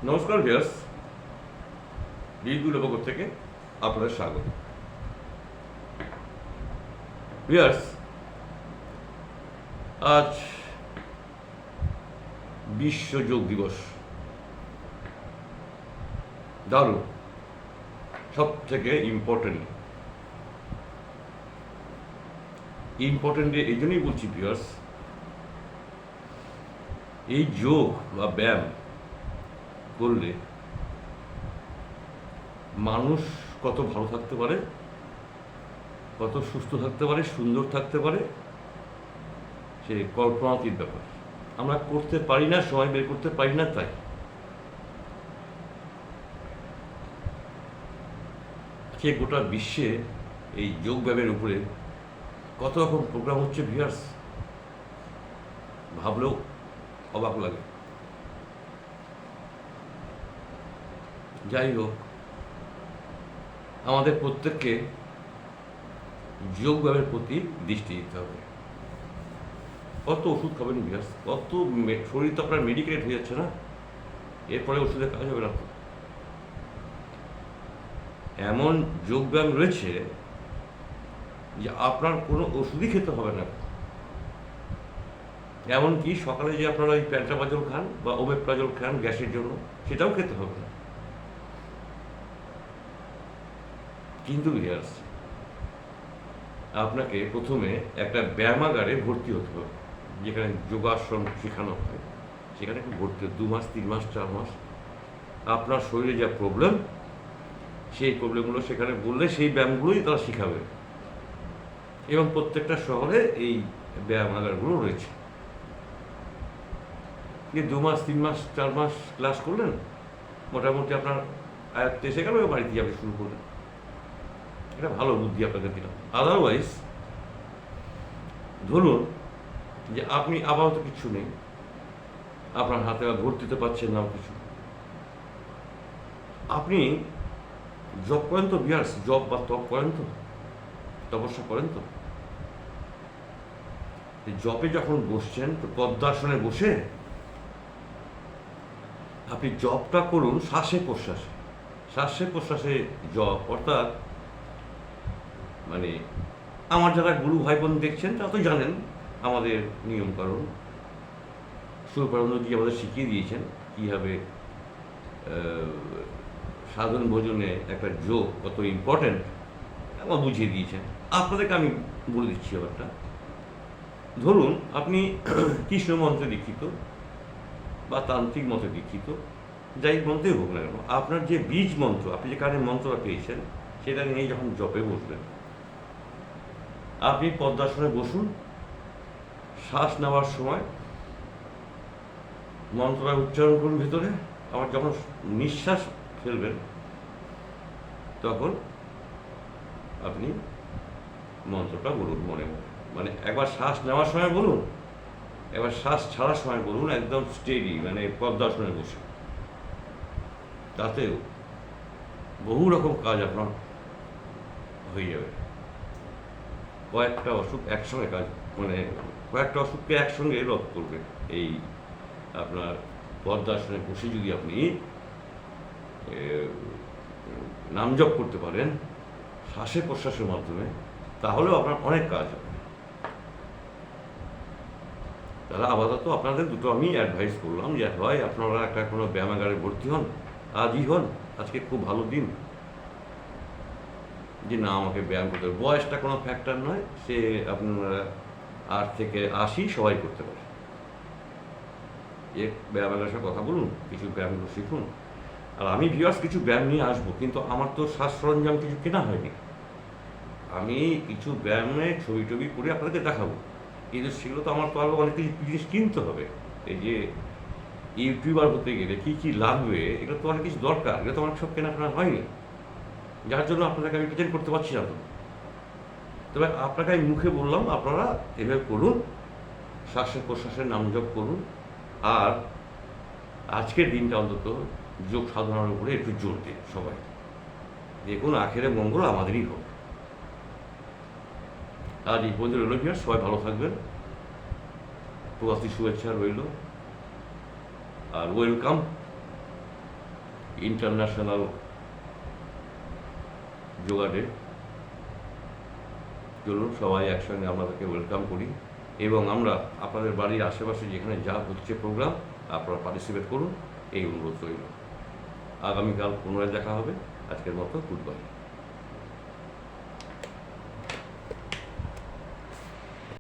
নমস্কার ভিউয়ার্স, বিদ্যুৎ থেকে আপনাদের স্বাগত। ভিউয়ার্স, আজ বিশ্ব যোগ দিবস। দারুণ, সব থেকে ইম্পর্টেন্ট এই জন্যই বলছি ভিউয়ার্স, এই যোগ বা ব্যায়াম করলে মানুষ কত ভালো থাকতে পারে, কত সুস্থ থাকতে পারে, সুন্দর থাকতে পারে, সে কল্পনাতীত ব্যাপার। আমরা করতে পারি না, সময় বের করতে পারি না। তাই সে গোটা বিশ্বে এই যোগ ব্যায়ামের উপরে কত রকম প্রোগ্রাম হচ্ছে ভিউয়ার্স, ভাবলেও অবাক লাগে। যাই হোক, আমাদের প্রত্যেককে যোগ ব্যায়ামের প্রতি দৃষ্টি দিতে হবে। কত ওষুধ খাবেন ভিউয়ার্স, কত শরীর তো আপনার মেডিকেট হয়ে যাচ্ছে না, এরপরে ওষুধে কাজ হবে না। এমন যোগ ব্যায়াম রয়েছে যে আপনার কোনো ওষুধই খেতে হবে না। এমনকি সকালে যে আপনারা ওই প্যান্টামাজল খান বা ওমেপ্রাজল খান গ্যাসের জন্য, সেটাও খেতে হবে না। কিন্তু ভিউয়ার্স, আপনাকে প্রথমে একটা ব্যায়ামাগারে ভর্তি হতে হবে, যেখানে যোগাসন শেখানো হয়। সেখানে একটু ভর্তি 2 মাস, 3 মাস, 4 মাস আপনার শরীরে যা প্রবলেম, সেই প্রবলেমগুলো সেখানে বললে সেই ব্যায়ামগুলোই তারা শেখাবে। এবং প্রত্যেকটা শহরে এই ব্যায়ামাগারগুলো রয়েছে। 2 মাস, 3 মাস, 4 মাস ক্লাস করলেন, মোটামুটি আপনার আয়ত্তে এসে গেল, বাড়িতে যাবে শুরু করলেন। এটা ভালো বুদ্ধি আপনাদের দিলাম। আদারওয়াইজ ধরুন যে আপনি আপাতত কিছু নেই, আপনার হাতে ভর্তিতে পাচ্ছেন না কিছু, আপনি জব করেন তো ভিউয়ার্স, জব বা তপ করেন তো, তপস্যা করেন তো। জবে যখন বসছেন তো পদ্মাসনে বসে আপনি জবটা করুন শ্বাসে প্রশ্বাসে, শ্বাসে প্রশ্বাসে জব। অর্থাৎ মানে আমার যারা গুরু ভাই বোন দেখছেন তারা তো জানেন আমাদের নিয়মকানুন। সুরপানন্দজি আমাদের শিখিয়ে দিয়েছেন কীভাবে সাধন ভোজনে একটা যোগ কত ইম্পর্ট্যান্ট আমার বুঝিয়ে দিয়েছেন। আপনাদেরকে আমি বলে দিচ্ছি ব্যাপারটা। ধরুন আপনি কৃষ্ণ মন্ত্রে দীক্ষিত বা তান্ত্রিক মন্ত্রে দীক্ষিত, যাই মন্ত্রেই হোক না কেন, আপনার যে বীজ মন্ত্র, আপনি যে কারণে মন্ত্রটা পেয়েছেন, সেটা নিয়ে যখন জপে বসবেন, আপনি পদ্মাসনে বসুন। শ্বাস নেওয়ার সময় মন্ত্রটা উচ্চারণ করুন ভেতরে, আবার যখন নিঃশ্বাস ফেলবেন তখন আপনি মন্ত্রটা বলুন মনে মনে। মানে একবার শ্বাস নেওয়ার সময় বলুন, এবার শ্বাস ছাড়ার সময় বলুন, একদম স্টেডি, মানে পদ্মাসনে বসে। তাতেও বহু রকম কাজ আপনার হয়ে যাবে। কয়েকটা অসুখ একসঙ্গে কাজ, মানে কয়েকটা অসুখকে একসঙ্গে রোধ করবে। এই আপনার পদ্মাসনে বসে যদি আপনি নাম জপ করতে পারেন শ্বাসে প্রশ্বাসের মাধ্যমে, তাহলেও আপনার অনেক কাজ হবে। তারা আপাতত আপনাদের দুটো আমি অ্যাডভাইস করলাম যে হয় আপনারা একটা কোনো ব্যায়ামাগারে ভর্তি হন, আজই হন, আজকে খুব ভালো দিন, যে না আমাকে ব্যায়াম করতে হবে। বয়সটা কোনো ফ্যাক্টর নয়, সে আপনারা 8 থেকে 80 সবাই করতে পারে। ব্যায়ামাগারের সাথে কথা বলুন, কিছু ব্যায়ামগুলো শিখুন। আর আমি ভিউয়ার্স কিছু ব্যায়াম নিয়ে আসবো, কিন্তু আমার তো শ্বাস সরঞ্জাম কিছু কেনা হয়নি। আমি কিছু ব্যায়ামে ছবি টবি করে আপনাদেরকে দেখাবো, কিন্তু সেগুলো তো আমার তো আরও অনেক কিছু জিনিস কিনতে হবে। এই যে ইউটিউবার হতে গেলে কী কী লাগবে, এগুলো তো অনেক কিছু দরকার, এগুলো তো অনেক সব কেনাকাটা হয়নি, যার জন্য আপনাদেরকে আমি প্রেজেন্ট করতে পারছি না। তবে আপনাকে আমি মুখে বললাম, আপনারা এভাবে করুন, শ্বাসের প্রশ্বাসের নাম জপ করুন। আর আজকের দিনটা অন্তত যোগ সাধনার উপরে একটু জোর দিন সবাই, দেখুন আখেরে মঙ্গল আমাদেরই হোক। আজ এই পর্যন্ত রইল ভিউয়ার্স, সবাই ভালো থাকবেন, প্রবাসী শুভেচ্ছা রইল, আর ওয়েলকাম ইন্টারন্যাশনাল যোগা ডে। চলুন সবাই একসঙ্গে আপনাদেরকে ওয়েলকাম করি এবং আমরা আপনাদের বাড়ির আশেপাশে যেখানে যা হচ্ছে প্রোগ্রাম আপনারা পার্টিসিপেট করুন, এই অনুরোধ রইল। আগামীকাল পুনরায় দেখা হবে। আজকের মতো গুড বাই।